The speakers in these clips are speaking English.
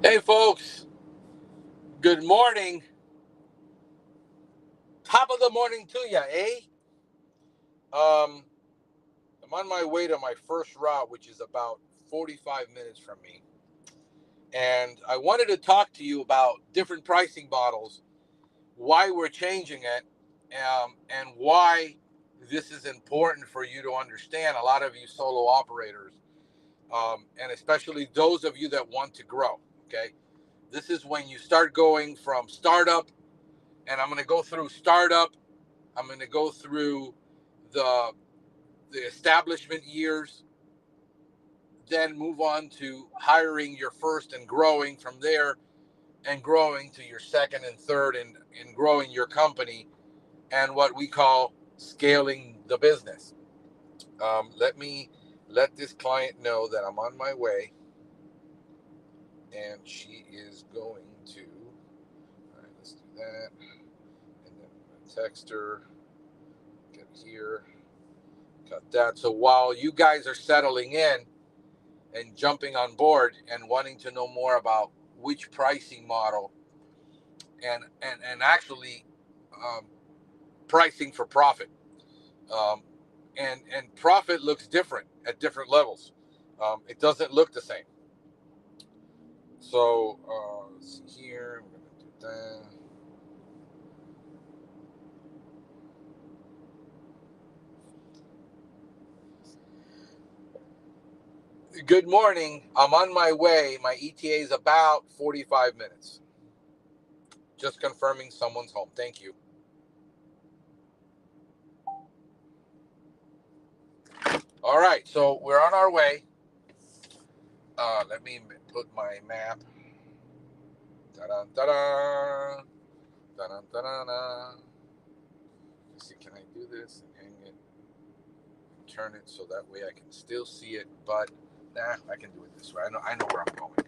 Hey folks, good morning. Top of the morning to ya, eh? Um, I'm on my way to my first route, which is about 45 minutes from me. And I wanted to talk to you about different pricing models, why we're changing it, and why this is important for you to understand. A lot of you solo operators, and especially those of you that want to grow, okay? This is when you start going from startup, and I'm going to go through startup. I'm going to go through the establishment years, then move on to hiring your first and growing from there, and growing to your second and third, and growing your company, and what we call scaling the business. Let me let this client know that I'm on my way, and she is going to. All right, let's do that, and then I'm going to text her. Get here. Got that. So while you guys are settling in and jumping on board and wanting to know more about which pricing model, and actually um, pricing for profit, um, and profit looks different at different levels. It doesn't look the same. So let's see here. We're gonna do that. Good morning. I'm on my way. My ETA is about 45 minutes. Just confirming someone's home. Thank you. All right, so we're on our way. Let me put my map. Ta-da, ta-da, ta-da, ta-da. Let's see, can I do this and hang it, turn it so that way I can still see it? But nah, I can do it this way. I know where I'm going.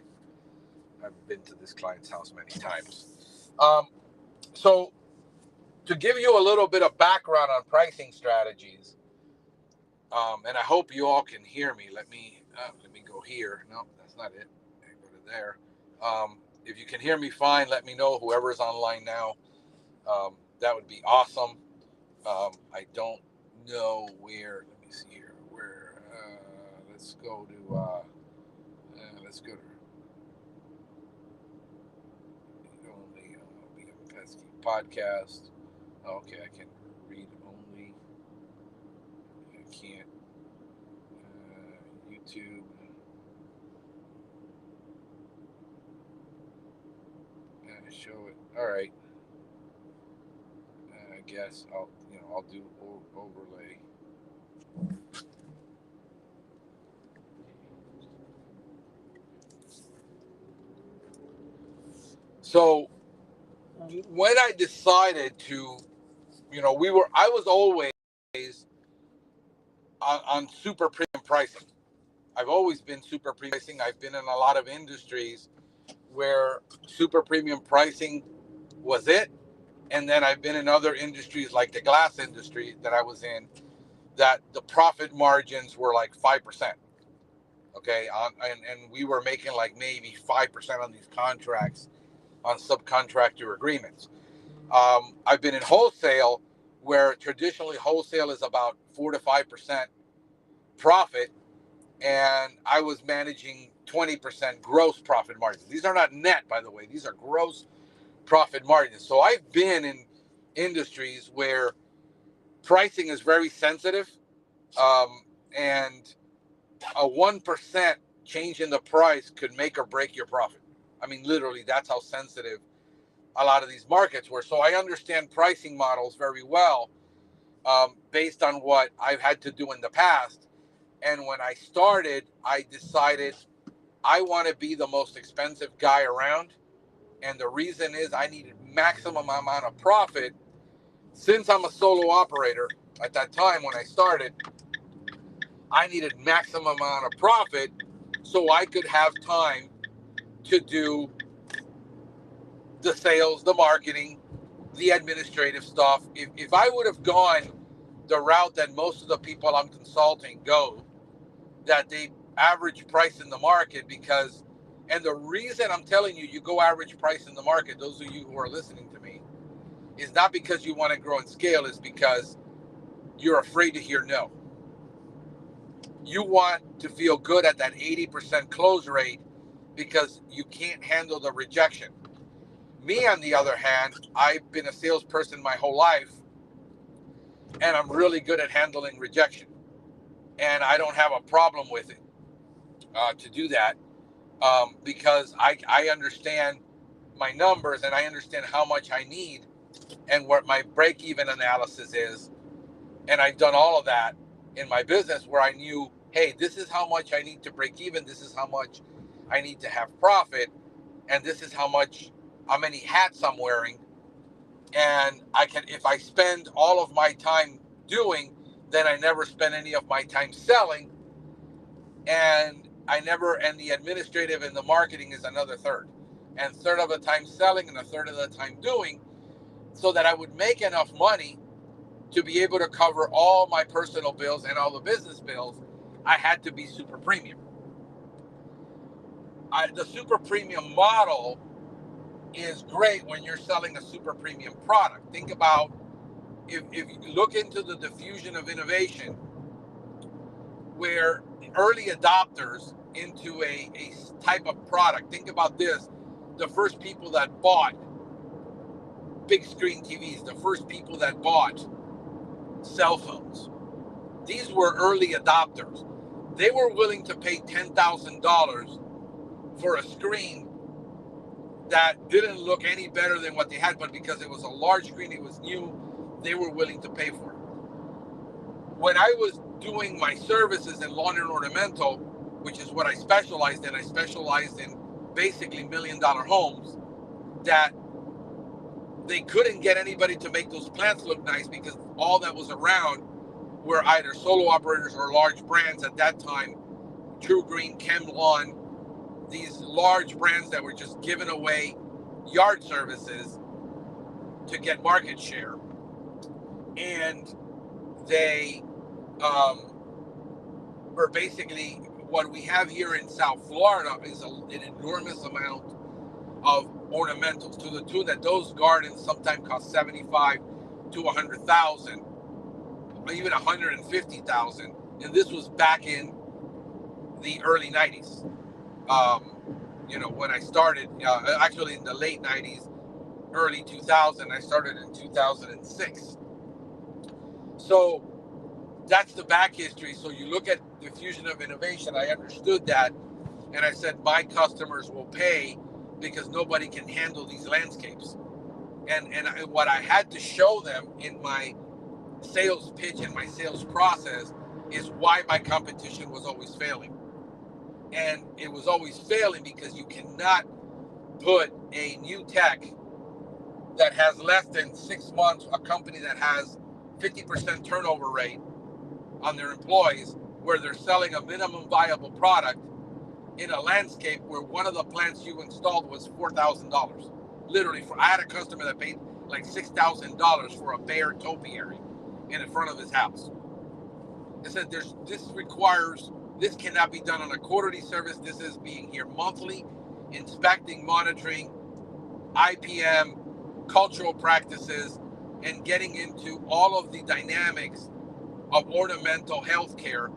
I've been to this client's house many times. So to give you a little bit of background on pricing strategies, and I hope you all can hear me. Let me go here. No, that's not it. I go to there. If you can hear me fine, let me know. Whoever's online now, that would be awesome. I don't know where. Let me see here. Where? Let's go to. Let's go to only become a pesky podcast. Okay, I can read only. I can't. YouTube. Show it. All right. I guess I'll do overlay. So when I decided to, I was always on super premium pricing. I've always been super premium pricing. I've been in a lot of industries where super premium pricing was it. And then I've been in other industries like the glass industry that I was in, that the profit margins were like 5%. Okay. And we were making like maybe 5% on these contracts on subcontractor agreements. I've been in wholesale, where traditionally wholesale is about 4 to 5% profit, and I was managing 20% gross profit margins. These are not net, by the way; these are gross profit margins. So I've been in industries where pricing is very sensitive, and a 1% change in the price could make or break your profit. I mean, literally, that's how sensitive a lot of these markets were. So I understand pricing models very well, based on what I've had to do in the past. And when I started, I decided I want to be the most expensive guy around. And the reason is I needed maximum amount of profit. Since I'm a solo operator, at that time when I started, I needed maximum amount of profit so I could have time to do the sales, the marketing, the administrative stuff. If I would have gone the route that most of the people I'm consulting go, that they average price in the market because And the reason I'm telling you, you go average price in the market, those of you who are listening to me, is not because you want to grow and scale, is because you're afraid to hear no. You want to feel good at that 80% close rate because you can't handle the rejection. Me, on the other hand, I've been a salesperson my whole life, and I'm really good at handling rejection. And I don't have a problem with it to do that because I understand my numbers and I understand how much I need and what my break even analysis is. And I've done all of that in my business where I knew, hey, this is how much I need to break even. This is how much I need to have profit. And this is how many hats I'm wearing. And I can, if I spend all of my time doing, then I never spend any of my time selling. And and the administrative and the marketing is another third. And third of the time selling and a third of the time doing, so that I would make enough money to be able to cover all my personal bills and all the business bills. I had to be super premium. The super premium model is great when you're selling a super premium product. Think about if you look into the diffusion of innovation, where early adopters into a type of product, think about this: the first people that bought big screen TVs, the first people that bought cell phones, these were early adopters. They were willing to pay $10,000 for a screen that didn't look any better than what they had, but because it was a large screen, it was new, they were willing to pay for it. When I was doing my services in lawn and ornamental, which is what I specialized in basically $1 million homes, that they couldn't get anybody to make those plants look nice because all that was around were either solo operators or large brands at that time. True Green, Chem Lawn, these large brands that were just giving away yard services to get market share. And they were basically, what we have here in South Florida is an enormous amount of ornamentals, to the tune that those gardens sometimes cost 75 to 100,000, even 150,000. And this was back in the early 90s. When I started, actually in the late 90s, early 2000, I started in 2006. So that's the back history. So you look at diffusion of innovation, I understood that. And I said, my customers will pay because nobody can handle these landscapes. And what I had to show them in my sales pitch and my sales process is why my competition was always failing. And it was always failing because you cannot put a new tech that has less than 6 months, a company that has 50% turnover rate on their employees, where they're selling a minimum viable product in a landscape where one of the plants you installed was $4,000. Literally, I had a customer that paid like $6,000 for a bare topiary in the front of his house. I said, this cannot be done on a quarterly service. This is being here monthly, inspecting, monitoring, IPM, cultural practices, and getting into all of the dynamics of ornamental healthcare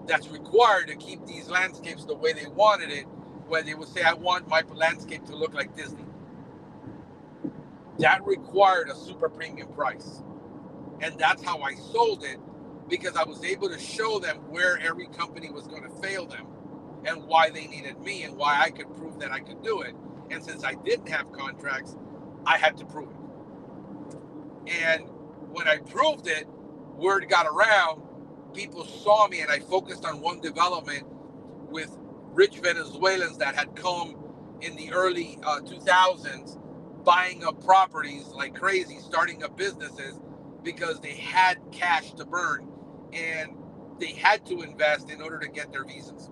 that's required to keep these landscapes the way they wanted it, where they would say, I want my landscape to look like Disney. That required a super premium price. And that's how I sold it, because I was able to show them where every company was going to fail them and why they needed me and why I could prove that I could do it. And since I didn't have contracts, I had to prove it. And when I proved it, word got around, people saw me, and I focused on one development with rich Venezuelans that had come in the early 2000s, buying up properties like crazy, starting up businesses because they had cash to burn and they had to invest in order to get their visas.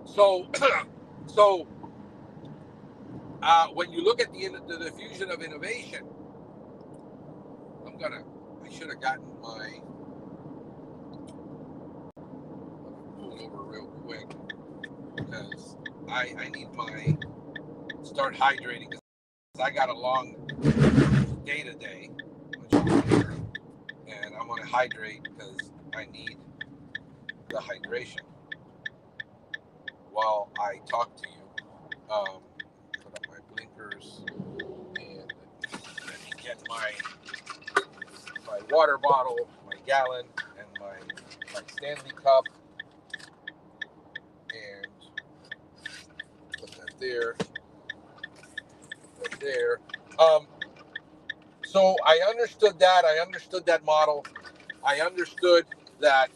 So, when you look at the diffusion of innovation, I should have gotten my pull over real quick because I need my start hydrating because I got a long day today, which is here, and I'm gonna hydrate because I need the hydration while I talk to you. Put up my blinkers and let me get my water bottle, my gallon, and my Stanley cup, and put that there, put that there. So I understood that. I understood that model. I understood that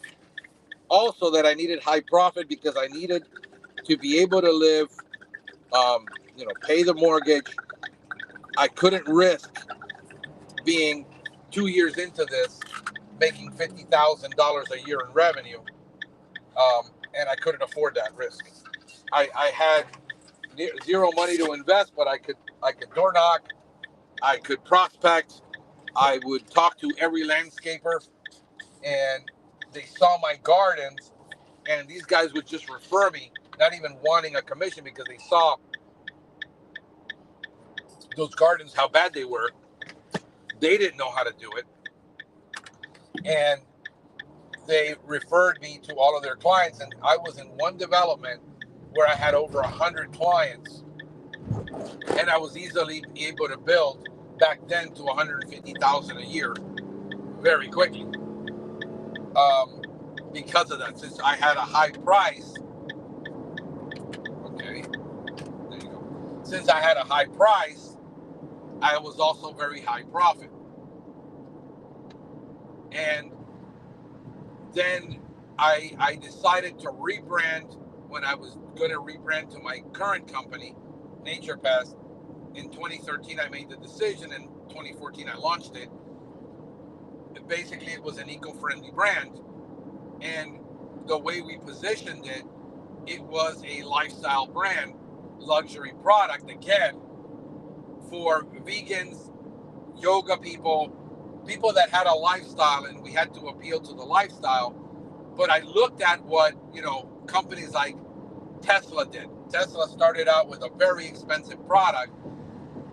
also that I needed high profit because I needed to be able to live, pay the mortgage. I couldn't risk being 2 years into this, making $50,000 a year in revenue, and I couldn't afford that risk. I had zero money to invest, but I could door knock, I could prospect, I would talk to every landscaper, and they saw my gardens, and these guys would just refer me, not even wanting a commission because they saw those gardens, how bad they were. They didn't know how to do it, and they referred me to all of their clients, and I was in one development where I had over 100 clients, and I was easily able to build back then to 150,000 a year very quickly, because of that. Since I had a high price, okay, there you go. Since I had a high price, I was also very high profit, and then I decided to rebrand when I was going to rebrand to my current company, Nature Pest. In 2013, I made the decision. In 2014, I launched it. Basically, it was an eco-friendly brand. And the way we positioned it, it was a lifestyle brand, luxury product, again, for vegans, yoga people that had a lifestyle, and we had to appeal to the lifestyle. But I looked at what, companies like Tesla did. Tesla started out with a very expensive product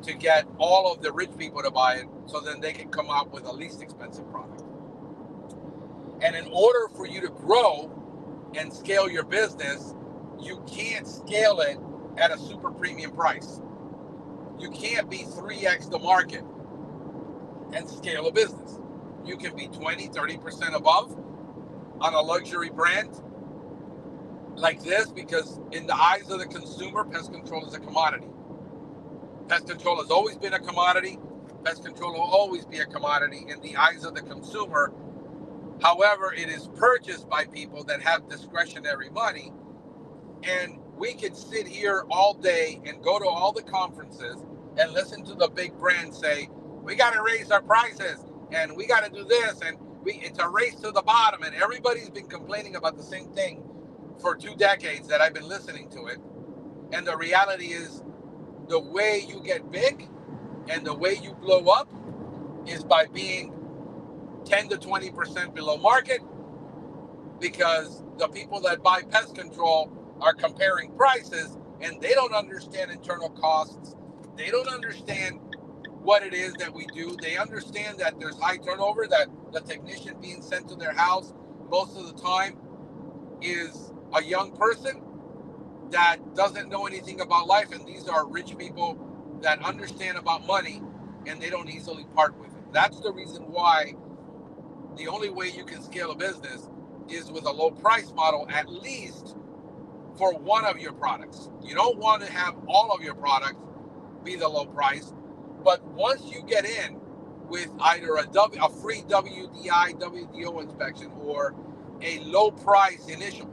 to get all of the rich people to buy it, so then they can come out with a least expensive product. And in order for you to grow and scale your business, you can't scale it at a super premium price. You can't be 3x the market and scale a business. You can be 20, 30% above on a luxury brand like this, because in the eyes of the consumer, pest control is a commodity. Pest control has always been a commodity. Pest control will always be a commodity in the eyes of the consumer. However, it is purchased by people that have discretionary money. And we could sit here all day and go to all the conferences and listen to the big brands say, we got to raise our prices and we got to do this, and it's a race to the bottom. And everybody's been complaining about the same thing for 2 decades that I've been listening to it. And the reality is, the way you get big and the way you blow up is by being 10 to 20% below market, because the people that buy pest control are comparing prices and they don't understand internal costs. They don't understand what it is that we do. They understand that there's high turnover, that the technician being sent to their house most of the time is a young person that doesn't know anything about life, and these are rich people that understand about money, and they don't easily part with it. That's the reason why the only way you can scale a business is with a low price model, at least for one of your products. You don't want to have all of your products be the low price, but once you get in with either a free WDI, WDO inspection, or a low price initial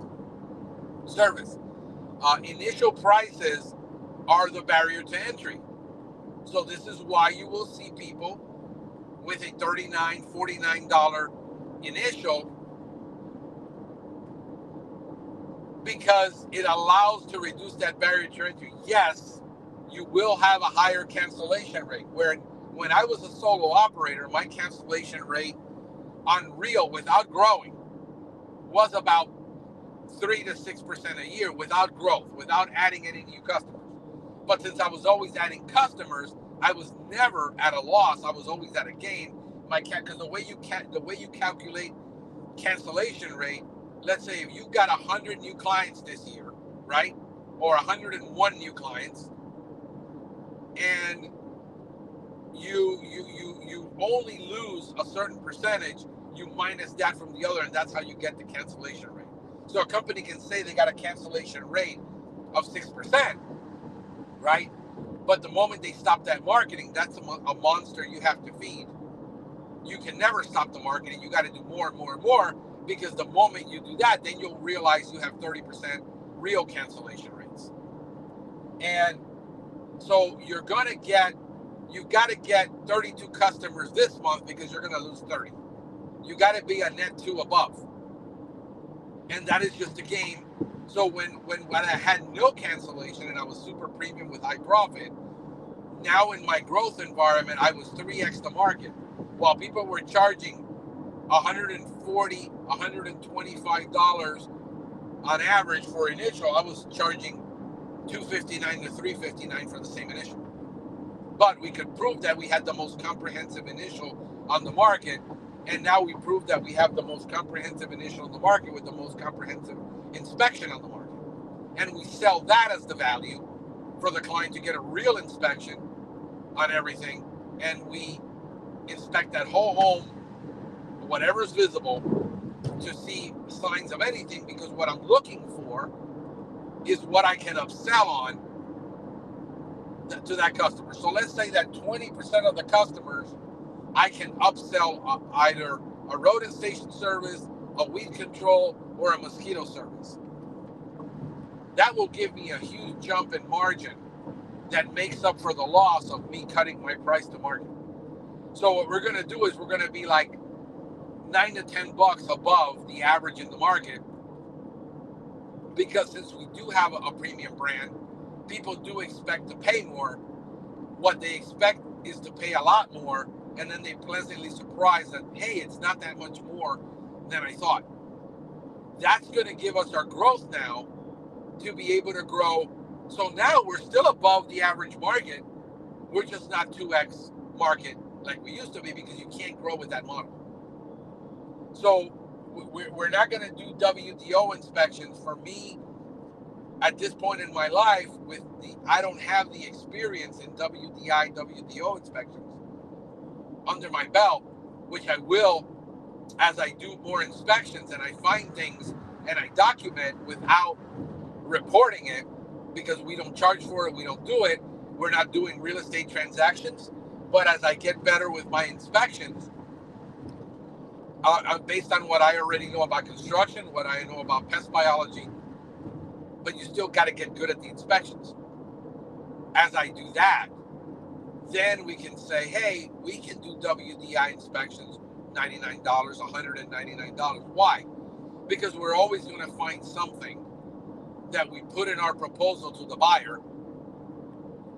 service, initial prices are the barrier to entry. So this is why you will see people with a $39, $49 initial, because it allows to reduce that barrier to entry. Yes, you will have a higher cancellation rate. When I was a solo operator, my cancellation rate on real without growing was about 3 to 6% a year without growth, without adding any new customers. But since I was always adding customers, I was never at a loss. I was always at a gain. Because the way you calculate cancellation rate, let's say if you got 100 new clients this year, right, or 101 new clients, and you only lose a certain percentage, you minus that from the other, and that's how you get the cancellation rate. So a company can say they got a cancellation rate of 6%, right? But the moment they stop that marketing, that's a monster you have to feed. You can never stop the marketing. You got to do more and more and more, because the moment you do that, then you'll realize you have 30% real cancellation rates. And so you've got to get 32 customers this month, because you're going to lose 30. You got to be a net 2 above. And that is just a game. So when I had no cancellation and I was super premium with high profit, now in my growth environment, I was 3x the market. While people were charging $140, $125 on average for initial, I was charging $259 to $359 for the same initial. But we could prove that we had the most comprehensive initial on the market, and now we proved that we have the most comprehensive initial on the market with the most comprehensive inspection on the market. And we sell that as the value for the client to get a real inspection on everything, and we inspect that whole home, whatever is visible, to see signs of anything, because what I'm looking for is what I can upsell on to that customer. So let's say that 20% of the customers I can upsell either a rodent station service, a weed control, or a mosquito service. That will give me a huge jump in margin that makes up for the loss of me cutting my price to market. So what we're going to do is we're going to be like $9 to $10 above the average in the market, because since we do have a premium brand, people do expect to pay more. What they expect is to pay a lot more, and then they pleasantly surprised that, hey, it's not that much more than I thought. That's going to give us our growth now to be able to grow. So now we're still above the average market. We're just not 2x market like we used to be, because you can't grow with that model. So we're not going to do WDO inspections. For me, at this point in my life, I don't have the experience in WDO inspections under my belt, which I will as I do more inspections and I find things and I document without reporting it, because we don't charge for it, we don't do it. We're not doing real estate transactions. But as I get better with my inspections, based on what I already know about construction, what I know about pest biology, but you still got to get good at the inspections. As I do that, then we can say, hey, we can do WDI inspections, $99, $199. Why? Because we're always going to find something that we put in our proposal to the buyer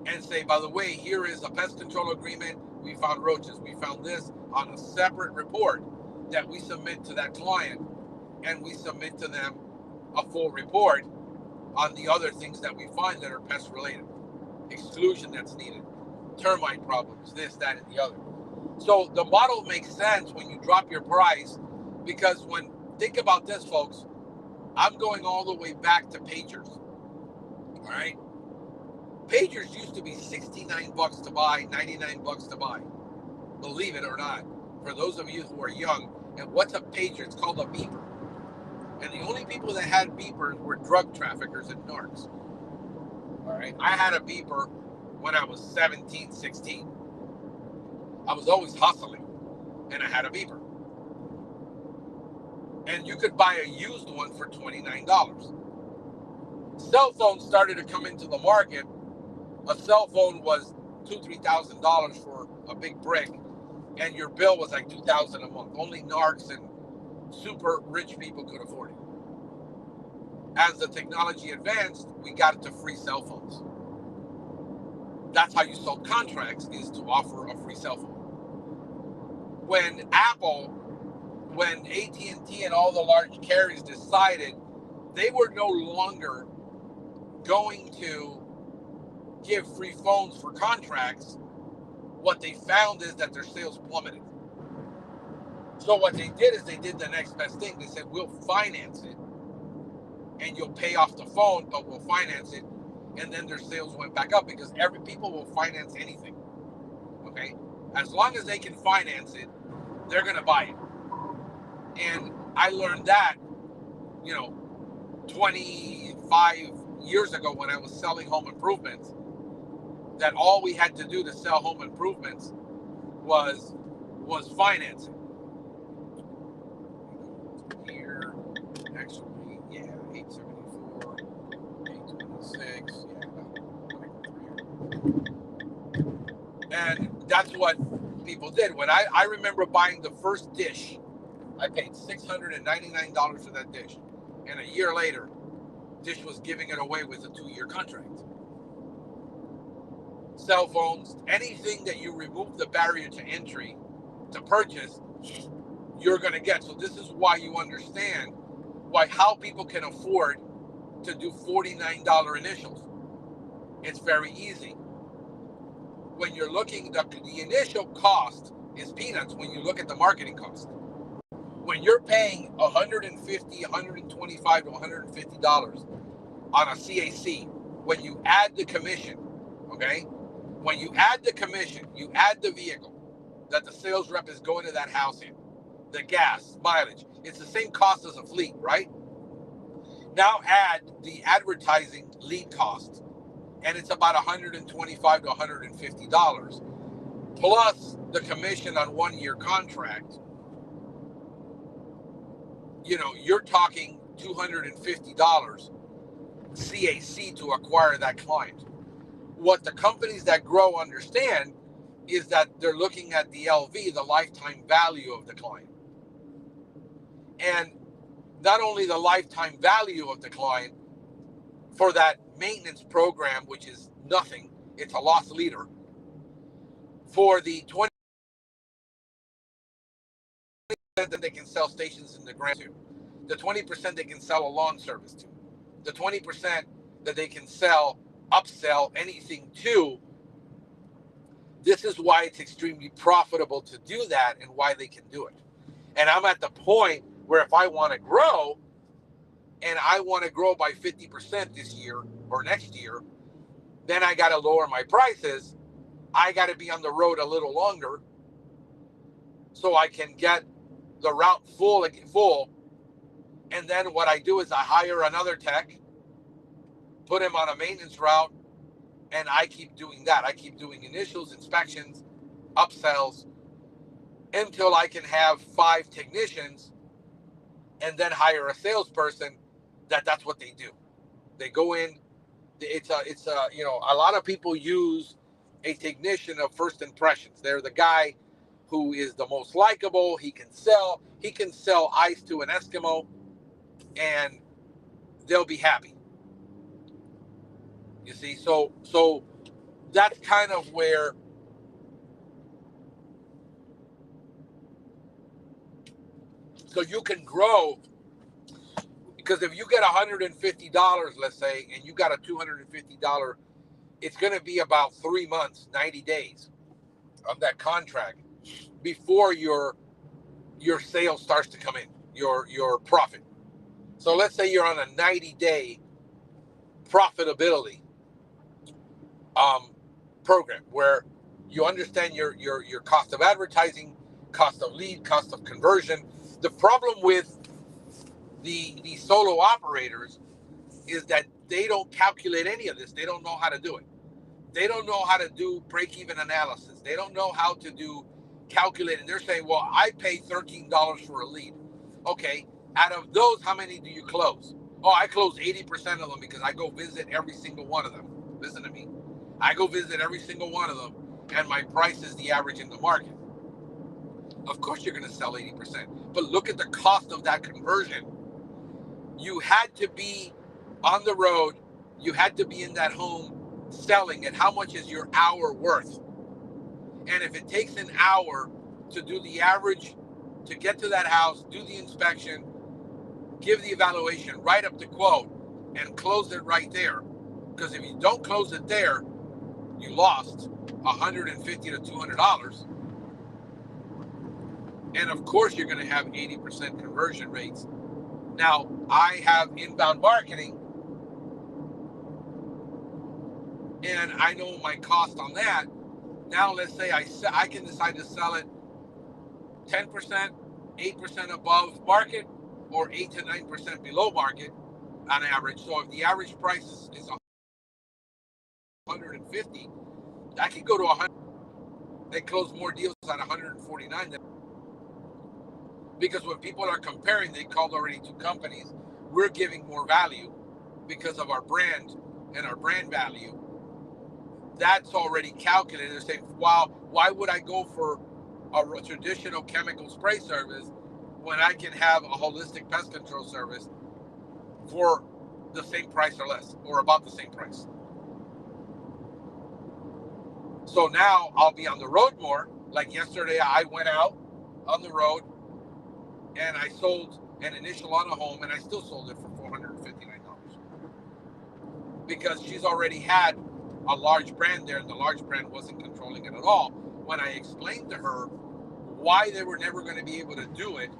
and say, by the way, here is a pest control agreement. We found roaches. We found this on a separate report that we submit to that client, and we submit to them a full report on the other things that we find that are pest related, exclusion that's needed, termite problems, this, that, and the other. So the model makes sense when you drop your price, because think about this, folks, I'm going all the way back to pagers. All right. Pagers used to be $69 to buy, $99 to buy. Believe it or not. For those of you who are young, and what's a pager? It's called a beeper. And the only people that had beepers were drug traffickers and narcs. All right. I had a beeper when I was 17, 16. I was always hustling, and I had a beeper. And you could buy a used one for $29. Cell phones started to come into the market. A cell phone was $2,000, $3,000 for a big brick, and your bill was like $2,000 a month. Only narcs and super rich people could afford it. As the technology advanced, we got to free cell phones. That's how you sold contracts, is to offer a free cell phone. When AT&T and all the large carriers decided they were no longer going to give free phones for contracts. What they found is that their sales plummeted. So what they did is they did the next best thing. They said, we'll finance it and you'll pay off the phone, but we'll finance it. And then their sales went back up because people will finance anything. Okay? As long as they can finance it, they're going to buy it. And I learned that, 25 years ago when I was selling home improvements, that all we had to do to sell home improvements was financing. Here, actually, 874, 826, and that's what people did. When I remember buying the first dish, I paid $699 for that dish, and a year later, Dish was giving it away with a 2-year contract. Cell phones, anything that you remove the barrier to entry to purchase, you're going to get. So this is why you understand how people can afford to do $49 initials. It's very easy. When you're looking, the initial cost is peanuts when you look at the marketing cost. When you're paying $150, $125 to $150 on a CAC, when you add the commission, okay? When you add the commission, you add the vehicle that the sales rep is going to that house in, the gas, mileage. It's the same cost as a fleet, right? Now add the advertising lead cost, and it's about $125 to $150, plus the commission on 1-year contract. You're talking $250 CAC to acquire that client. What the companies that grow understand is that they're looking at the LV, the lifetime value of the client. And not only the lifetime value of the client for that maintenance program, which is nothing, it's a loss leader, for the 20% that they can sell stations in the ground to, the 20% they can sell a lawn service to, the 20% that they can upsell anything to. This is why it's extremely profitable to do that and why they can do it. And I'm at the point where if I want to grow, and I want to grow by 50% this year or next year, then I got to lower my prices. I got to be on the road a little longer so I can get the route full. And then what I do is I hire another tech, put him on a maintenance route, and I keep doing that. I keep doing initials, inspections, upsells, until I can have 5 technicians and then hire a salesperson that's what they do. They go in. It's a lot of people use a technician of first impressions. They're the guy who is the most likable. He can sell ice to an Eskimo and they'll be happy. You see, so that's kind of where you can grow, because if you get $150, let's say, and you got a $250, it's going to be about 3 months, 90 days of that contract before your sales starts to come in, your profit. So let's say you're on a 90-day profitability program where you understand your cost of advertising, cost of lead, cost of conversion. The problem with the solo operators is that they don't calculate any of this. They don't know how to do it. They don't know how to do break-even analysis. They don't know how to do calculating. They're saying, well, I pay $13 for a lead. Okay, out of those, how many do you close? Oh, I close 80% of them because I go visit every single one of them. Listen to me. I go visit every single one of them, and my price is the average in the market. Of course you're going to sell 80%. But look at the cost of that conversion. You had to be on the road. You had to be in that home selling. And how much is your hour worth? And if it takes an hour to do the average, to get to that house, do the inspection, give the evaluation, write up the quote, and close it right there. Because if you don't close it there, you lost $150 to $200. And of course, you're going to have 80% conversion rates. Now, I have inbound marketing, and I know my cost on that. Now, let's say I can decide to sell it 10%, 8% above market, or 8 to 9% below market on average. So if the average price is 150, I can go to 100 and close more deals at 149. Because when people are comparing, they called already two companies. We're giving more value because of our brand and our brand value. That's already calculated. They're saying, wow, why would I go for a traditional chemical spray service when I can have a holistic pest control service for the same price or less, or about the same price? So now I'll be on the road more. Like yesterday, I went out on the road and I sold an initial on a home, and I still sold it for $459 because she's already had a large brand there, and the large brand wasn't controlling it at all. When I explained to her why they were never going to be able to do it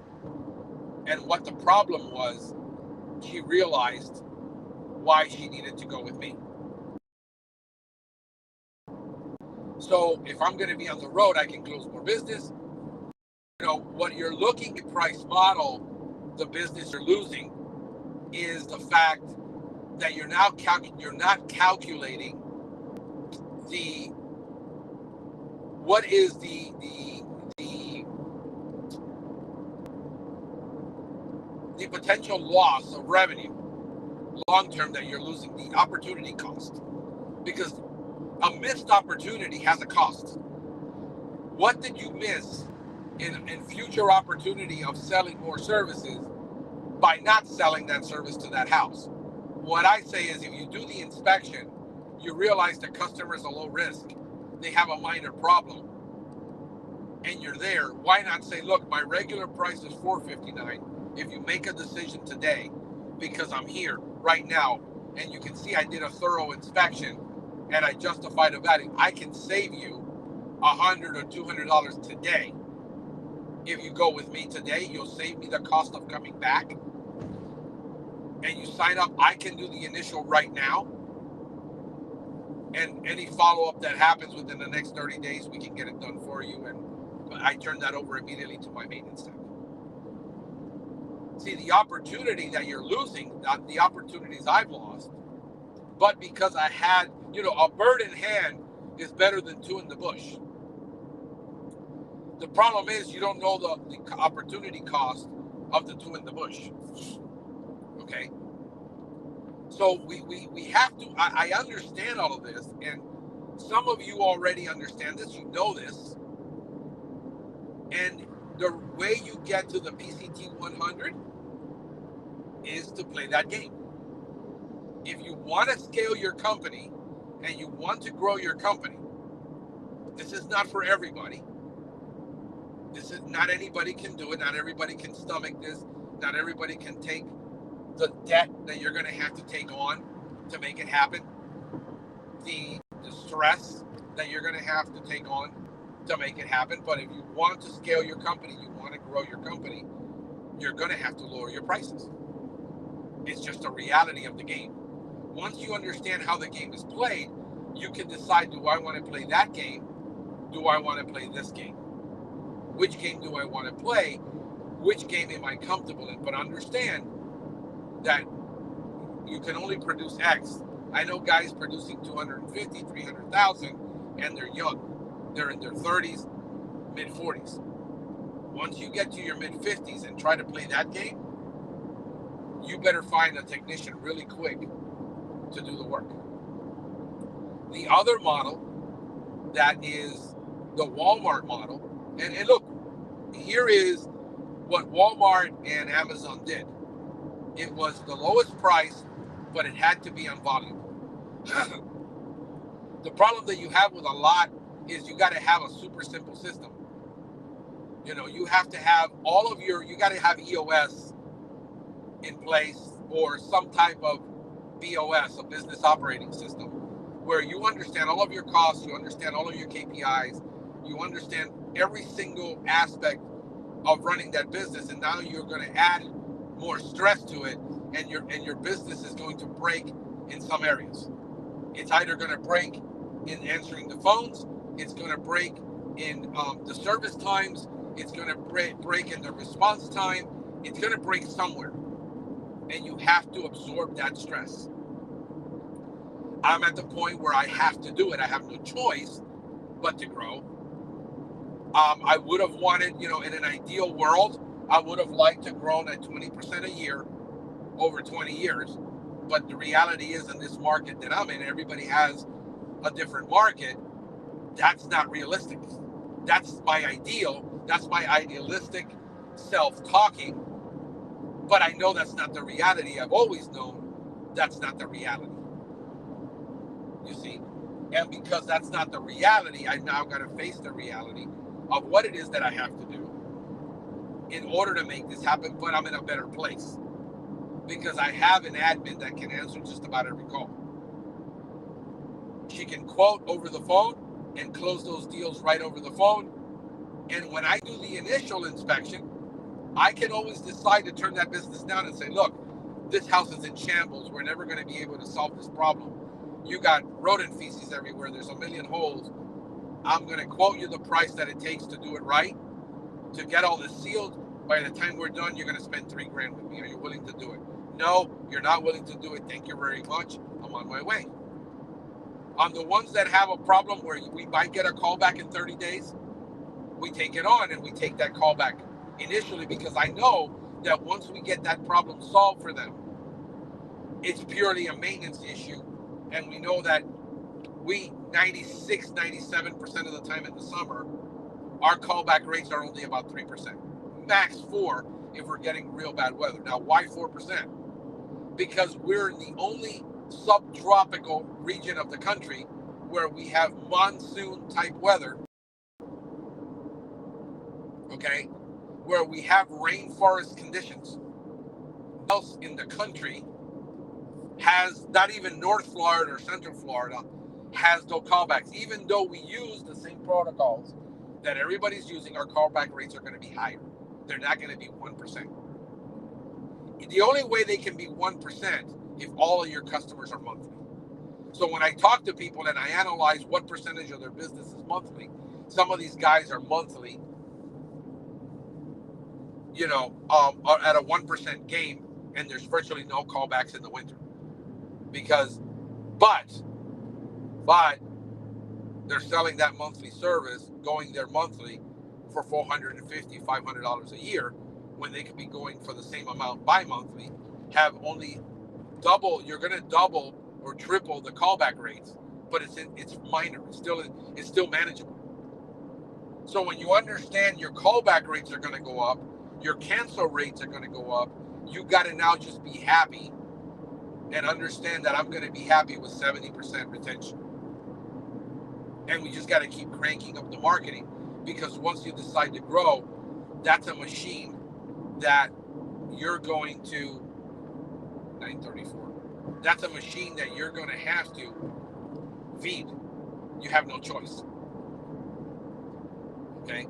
and what the problem was, she realized why she needed to go with me. So if I'm going to be on the road, I can close more business. You know, what you're looking at price model, the business you're losing is the fact that you're not calculating the what is the potential loss of revenue long term that you're losing, the opportunity cost, because a missed opportunity has a cost. What did you miss in future opportunity of selling more services by not selling that service to that house? What I say is, if you do the inspection, you realize the customer is a low risk, they have a minor problem, and you're there, why not say, look, my regular price is $459. If you make a decision today, because I'm here right now, and you can see I did a thorough inspection and I justified the value, I can save you $100 or $200 today. If you go with me today, you'll save me the cost of coming back. And you sign up, I can do the initial right now. And any follow-up that happens within the next 30 days, we can get it done for you. And I turn that over immediately to my maintenance staff. See, the opportunity that you're losing, not the opportunities I've lost, but because I had, a bird in hand is better than two in the bush. The problem is you don't know the opportunity cost of the two in the bush. Okay? So we have to, I understand all of this, and some of you already understand this, you know this, and the way you get to the PCT 100 is to play that game. If you want to scale your company and you want to grow your company, this is not for everybody. This is not anybody can do it. Not everybody can stomach this. Not everybody can take the debt that you're going to have to take on to make it happen. The stress that you're going to have to take on to make it happen. But if you want to scale your company, you want to grow your company, you're going to have to lower your prices. It's just a reality of the game. Once you understand how the game is played, you can decide, do I want to play that game? Do I want to play this game? Which game do I want to play? Which game am I comfortable in? But understand that you can only produce X. I know guys producing 250, 300,000, and they're young. They're in their 30s, mid 40s. Once you get to your mid 50s and try to play that game, you better find a technician really quick to do the work. The other model, that is the Walmart model, and look, here is what Walmart and Amazon did. It was the lowest price, but it had to be on volume. The problem that you have with a lot is you got to have a super simple system. You have to have you got to have EOS in place, or some type of BOS, a business operating system, where you understand all of your costs, you understand all of your KPIs, you understand every single aspect of running that business, and now you're going to add more stress to it, and your business is going to break in some areas. It's either going to break in answering the phones, it's going to break in the service times, it's going to break in the response time, it's going to break somewhere, and you have to absorb that stress. I'm at the point where I have to do it. I have no choice but to grow. I would have wanted, in an ideal world, I would have liked to grow at 20% a year over 20 years. But the reality is, in this market that I'm in, everybody has a different market. That's not realistic. That's my ideal. That's my idealistic self-talking. But I know that's not the reality. I've always known that's not the reality. You see? And because that's not the reality, I now got to face the reality of what it is that I have to do in order to make this happen. But I'm in a better place because I have an admin that can answer just about every call. She can quote over the phone and close those deals right over the phone. And when I do the initial inspection, I can always decide to turn that business down and say, look, this house is in shambles. We're never going to be able to solve this problem. You got rodent feces everywhere. There's a million holes. I'm going to quote you the price that it takes to do it right, to get all this sealed. By the time we're done, you're going to spend $3,000 with me. Are you willing to do it? No, you're not willing to do it. Thank you very much. I'm on my way. On the ones that have a problem where we might get a call back in 30 days, we take it on and we take that call back initially, because I know that once we get that problem solved for them, it's purely a maintenance issue. And we know that we 96, 97% of the time in the summer, our callback rates are only about 3%. Max 4% if we're getting real bad weather. Now, why 4%? Because we're in the only subtropical region of the country where we have monsoon type weather, okay, where we have rainforest conditions. Else in the country has, not even North Florida or Central Florida has no callbacks. Even though we use the same protocols that everybody's using, our callback rates are going to be higher. They're not going to be 1%. The only way they can be 1% if all of your customers are monthly. So when I talk to people and I analyze what percentage of their business is monthly, some of these guys are monthly, are at a 1% game, and there's virtually no callbacks in the winter. But they're selling that monthly service, going there monthly for $450, $500 a year, when they could be going for the same amount bi-monthly, have only double. You're going to double or triple the callback rates, but it's minor. It's still manageable. So when you understand your callback rates are going to go up, your cancel rates are going to go up, you got to now just be happy and understand that I'm going to be happy with 70% retention. And we just got to keep cranking up the marketing, because once you decide to grow, that's a machine that you're going to 934. That's a machine that you're going to have to feed. You have no choice. Okay?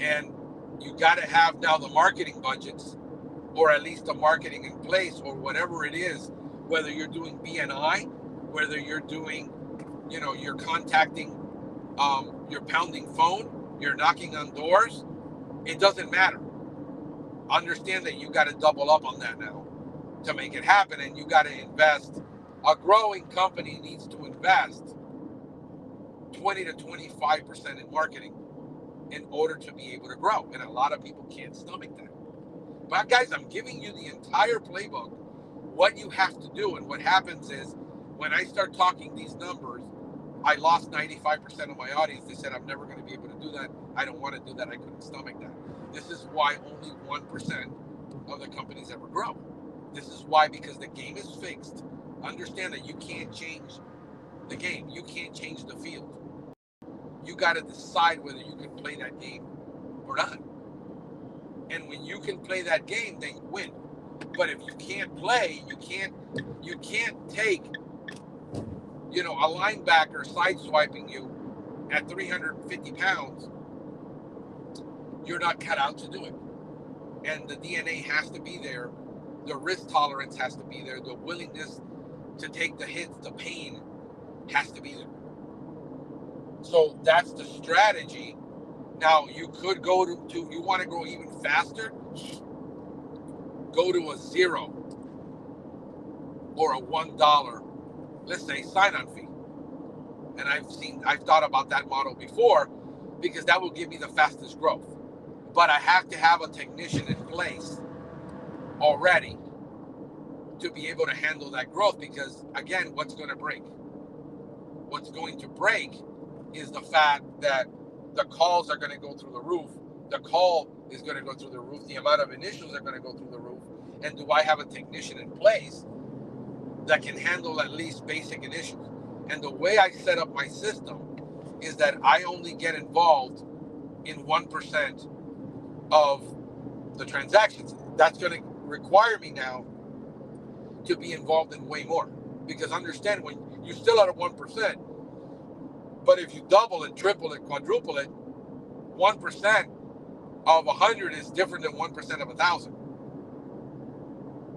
And you got to have now the marketing budgets, or at least the marketing in place, or whatever it is, whether you're doing BNI, whether you're doing, you're contacting, you're pounding phone, you're knocking on doors, it doesn't matter. Understand that you got to double up on that now to make it happen, and you got to invest. A growing company needs to invest 20 to 25% in marketing in order to be able to grow, and a lot of people can't stomach that. But guys, I'm giving you the entire playbook, what you have to do. And what happens is, when I start talking these numbers, I lost 95% of my audience. They said, I'm never going to be able to do that. I don't want to do that. I couldn't stomach that. This is why only 1% of the companies ever grow. This is why, because the game is fixed. Understand that you can't change the game. You can't change the field. You got to decide whether you can play that game or not. And when you can play that game, then you win. But if you can't play, you can't take, you know, a linebacker sideswiping you at 350 pounds. You're not cut out to do it. And the DNA has to be there. The risk tolerance has to be there. The willingness to take the hits, the pain has to be there. So that's the strategy. Now you could go to you want to grow even faster, go to a $0 or a $1, let's say, sign-on fee. And I've thought about that model before, because that will give me the fastest growth. But I have to have a technician in place already to be able to handle that growth, because again, what's going to break? What's going to break is the fact that the calls are going to go through the roof. The call is going to go through the roof. The amount of initials are going to go through the roof. And do I have a technician in place that can handle at least basic initials? And the way I set up my system is that I only get involved in 1% of the transactions. That's going to require me now to be involved in way more. Because understand, when you're still at a 1%, but if you double it, triple it, quadruple it, 1% of 100 is different than 1% of 1,000.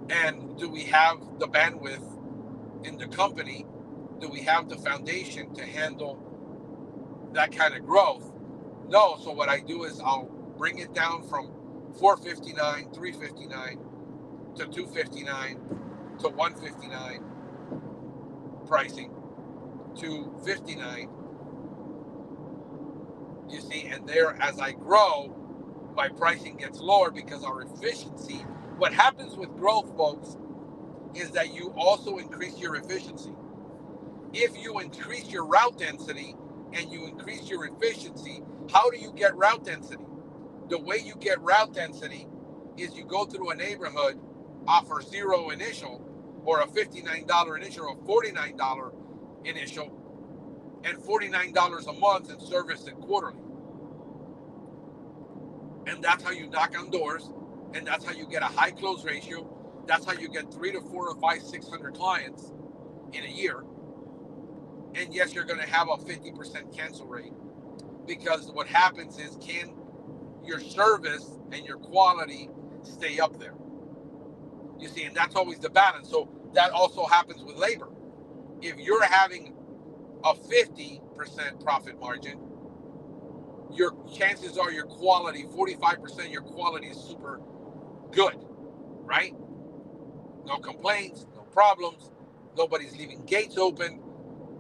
And do we have the bandwidth in the company? Do we have the foundation to handle that kind of growth? No. So what I do is I'll bring it down from 459, 359 to 259 to 159 pricing to 59. You see, and there, as I grow, my pricing gets lower because our efficiency. What happens with growth, folks, is that you also increase your efficiency. If you increase your route density and you increase your efficiency, how do you get route density? The way you get route density is you go through a neighborhood, offer $0 initial, or a $59 initial, or $49 initial, and $49 a month, and service it quarterly. And that's how you knock on doors, and that's how you get a high close ratio. That's how you get 3 to 4 or 5, 600 clients in a year. And yes, you're going to have a 50% cancel rate, because what happens is, can your service and your quality stay up there? You see, and that's always the balance. So that also happens with labor. If you're having a 50% profit margin, your chances are your quality, 45% your quality is super good, right? No complaints, no problems. Nobody's leaving gates open.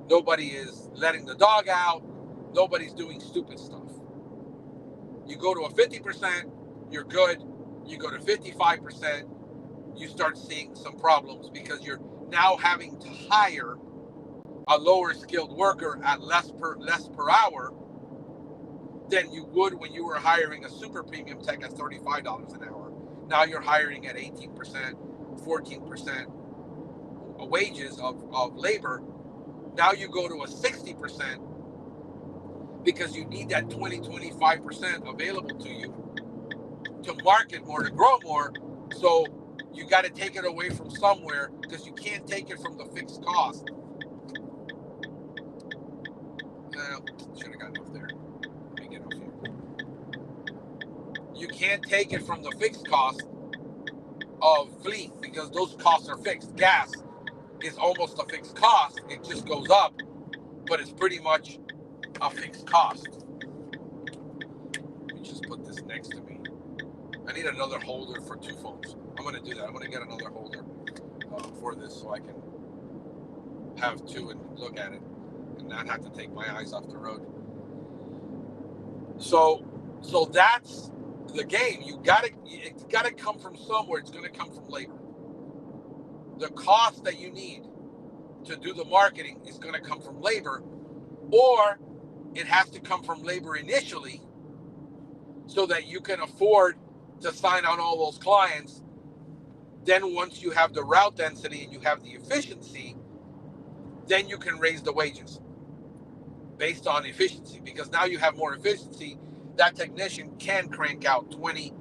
Nobody is letting the dog out. Nobody's doing stupid stuff. You go to a 50%, you're good. You go to 55%, you start seeing some problems, because you're now having to hire a lower skilled worker at less per hour than you would when you were hiring a super premium tech at $35 an hour. Now you're hiring at 18%, 14% wages of labor. Now you go to a 60% because you need that 20-25% available to you to market more, to grow more. So you got to take it away from somewhere, because you can't take it from the fixed cost. Should have gotten off there. Let me get off here. You can't take it from the fixed cost of fleet, because those costs are fixed. Gas is almost a fixed cost. It just goes up, but it's pretty much a fixed cost. Let me just put this next to me. I need another holder for 2 phones. I'm going to do that. I'm going to get another holder for this, so I can have 2 and look at it and not have to take my eyes off the road. So that's the game. It's got to come from somewhere. It's going to come from labor. The cost that you need to do the marketing is going to come from labor, or it has to come from labor initially, so that you can afford to sign on all those clients. Then once you have the route density and you have the efficiency, then you can raise the wages based on efficiency, because now you have more efficiency. That technician can crank out 20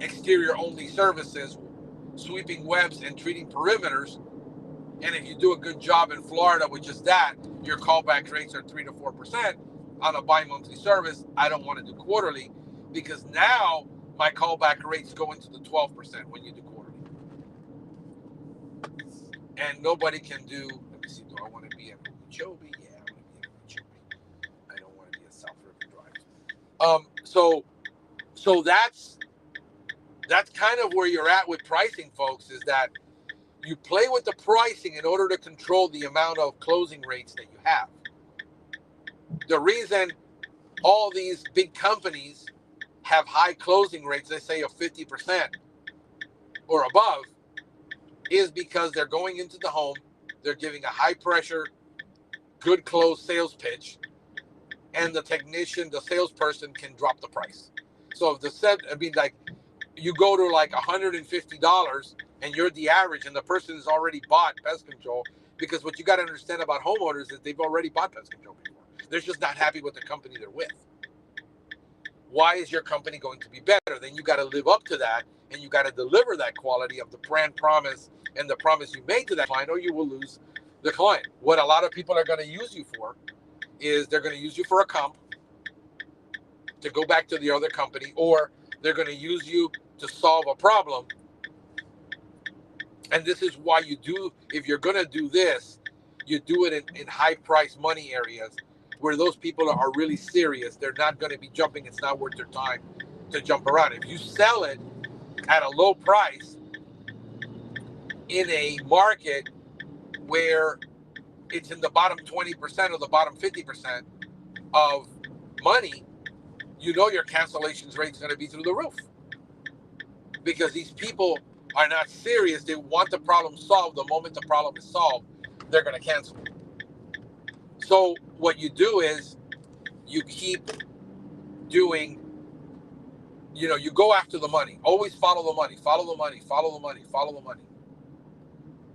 exterior only services sweeping webs and treating perimeters. And if you do a good job in Florida with just that, your callback rates are 3 to 4% on a bi-monthly service. I don't want to do quarterly because now my callback rates go into the 12% when you do quarterly. And nobody can do, let me see, do I want to be at Okeechobee? Yeah, I want to be at Okeechobee. I don't want to be at South River Drive. So that's kind of where you're at with pricing, folks, is that you play with the pricing in order to control the amount of closing rates that you have. The reason all these big companies have high closing rates, they say of 50% or above, is because they're going into the home, they're giving a high pressure, good close sales pitch, and the technician, the salesperson can drop the price. So if you go to like $150 and you're the average and the person has already bought pest control, because what you got to understand about homeowners is they've already bought pest control before. They're just not happy with the company they're with. Why is your company going to be better? Then you got to live up to that, and you got to deliver that quality of the brand promise and the promise you made to that client, or you will lose the client. What a lot of people are going to use you for is they're going to use you for a comp to go back to the other company, or they're going to use you to solve a problem. And this is why you do, if you're going to do this, you do it in high price money areas where those people are really serious. They're not going to be jumping. It's not worth their time to jump around. If you sell it at a low price in a market where it's in the bottom 20% or the bottom 50% of money, you know your cancellations rate is going to be through the roof. Because these people are not serious. They want the problem solved. The moment the problem is solved, they're going to cancel. So what you do is you keep doing, you go after the money. Always follow the money, follow the money, follow the money, follow the money.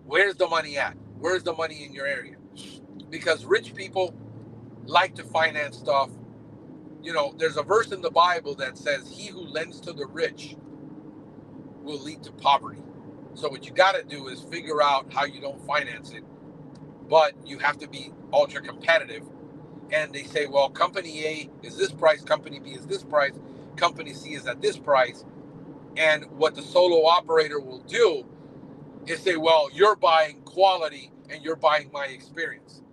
Where's the money at? Where's the money in your area? Because rich people like to finance stuff. There's a verse in the Bible that says, he who lends to the rich will lead to poverty. So what you got to do is figure out how you don't finance it, but you have to be ultra competitive. And they say, well, company A is this price, company B is this price, company C is at this price. And what the solo operator will do is say, well, you're buying quality and you're buying my experience.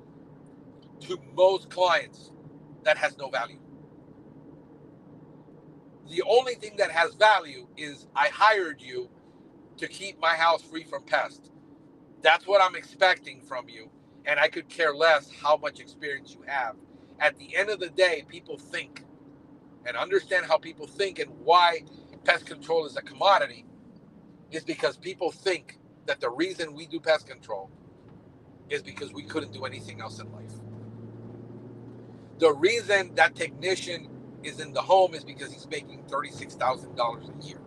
To most clients, that has no value. The only thing that has value is I hired you to keep my house free from pests. That's what I'm expecting from you. And I could care less how much experience you have. At the end of the day, people think, and understand how people think and why pest control is a commodity is because people think that the reason we do pest control is because we couldn't do anything else in life. The reason that technician is in the home is because he's making $36,000 a year.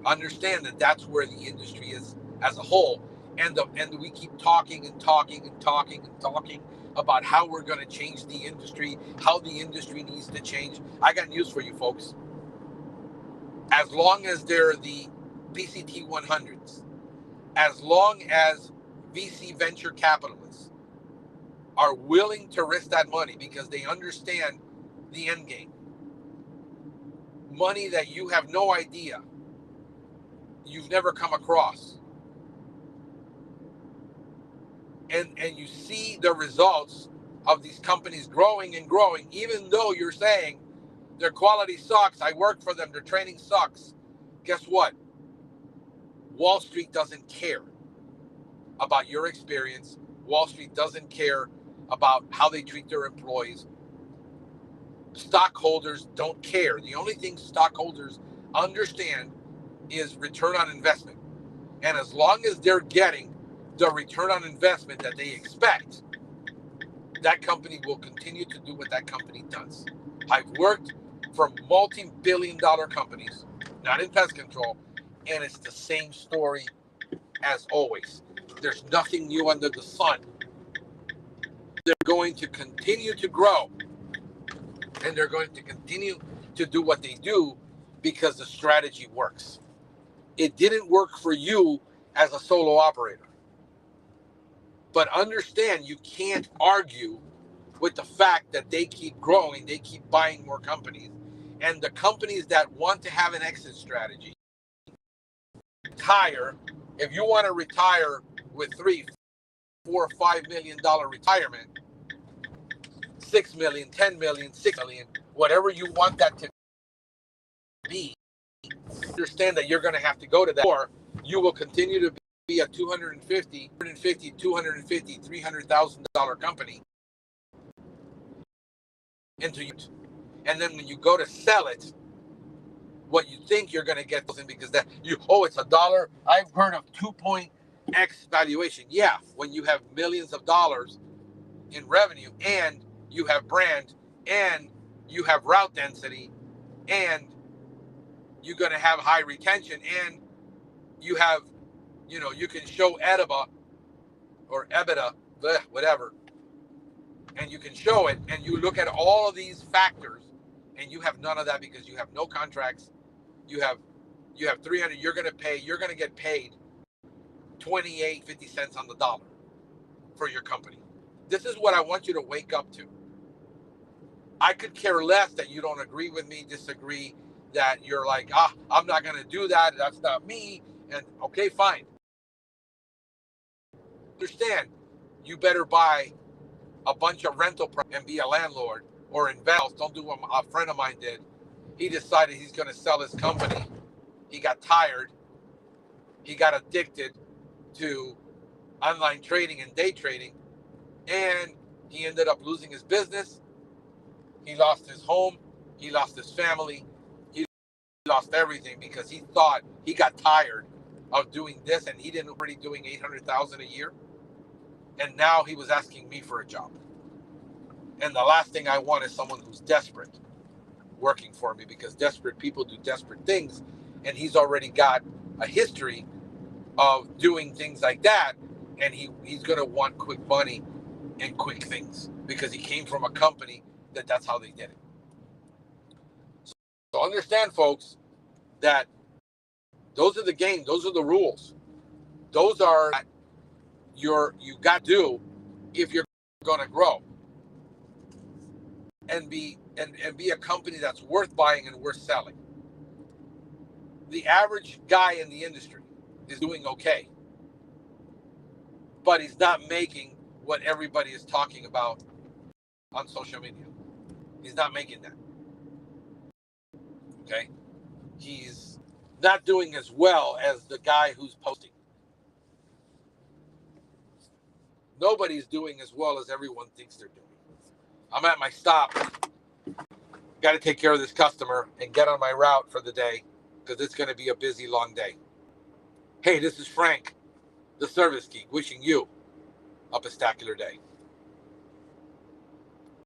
Understand that that's where the industry is as a whole, and we keep talking and talking and talking and talking about how we're going to change the industry, how the industry needs to change. I got news for you folks. As long as they're the PCT 100s, as long as VC venture capitalists are willing to risk that money because they understand the end game, money that you have no idea, you've never come across, and you see the results of these companies growing and growing, even though you're saying their quality sucks, I work for them, their training sucks. Guess what? Wall Street doesn't care about your experience. Wall Street doesn't care about how they treat their employees. Stockholders don't care. The only thing stockholders understand is return on investment. And as long as they're getting the return on investment that they expect, that company will continue to do what that company does. I've worked for multi-billion-dollar companies, not in pest control, and it's the same story as always. There's nothing new under the sun. They're going to continue to grow, and they're going to continue to do what they do because the strategy works. It didn't work for you as a solo operator. But understand, you can't argue with the fact that they keep growing, they keep buying more companies. And the companies that want to have an exit strategy, retire, if you want to retire with $3, $4, $5 million retirement, 6 million, 10 million, 6 million, whatever you want that to be, understand that you're going to have to go to that, or you will continue to be a $250,000, $250,000, $300,000 company into you. And then when you go to sell it, what you think you're going to get, because that it's $1. I've heard of 2.x valuation. Yeah, when you have millions of dollars in revenue, and you have brand, and you have route density, and you're going to have high retention, and you have, you can show EBITDA, whatever, and you can show it, and you look at all of these factors, and you have none of that because you have no contracts. You have 300. You're going to get paid 28.50 cents on the dollar for your company. This is what I want you to wake up to. I could care less that you don't agree with me, disagree, that you're like, I'm not going to do that. That's not me. And okay, fine. Understand, you better buy a bunch of rental property and be a landlord, or invest. Don't do what a friend of mine did. He decided he's going to sell his company. He got tired. He got addicted to online trading and day trading, and he ended up losing his business. He lost his home. He lost his family. He lost everything because he thought, he got tired of doing this, and he didn't already doing $800,000 a year. And now he was asking me for a job. And the last thing I want is someone who's desperate working for me, because desperate people do desperate things. And he's already got a history of doing things like that. And he's going to want quick money and quick things because he came from a company that's how they did it. So understand, folks, that those are the game. Those are the rules. Those are you got to do if you're going to grow and be a company that's worth buying and worth selling. The average guy in the industry is doing okay, but he's not making what everybody is talking about on social media. He's not making that. Okay? He's not doing as well as the guy who's posting. Nobody's doing as well as everyone thinks they're doing. I'm at my stop. Got to take care of this customer and get on my route for the day because it's going to be a busy, long day. Hey, this is Frank, the Service Geek, wishing you a spectacular day.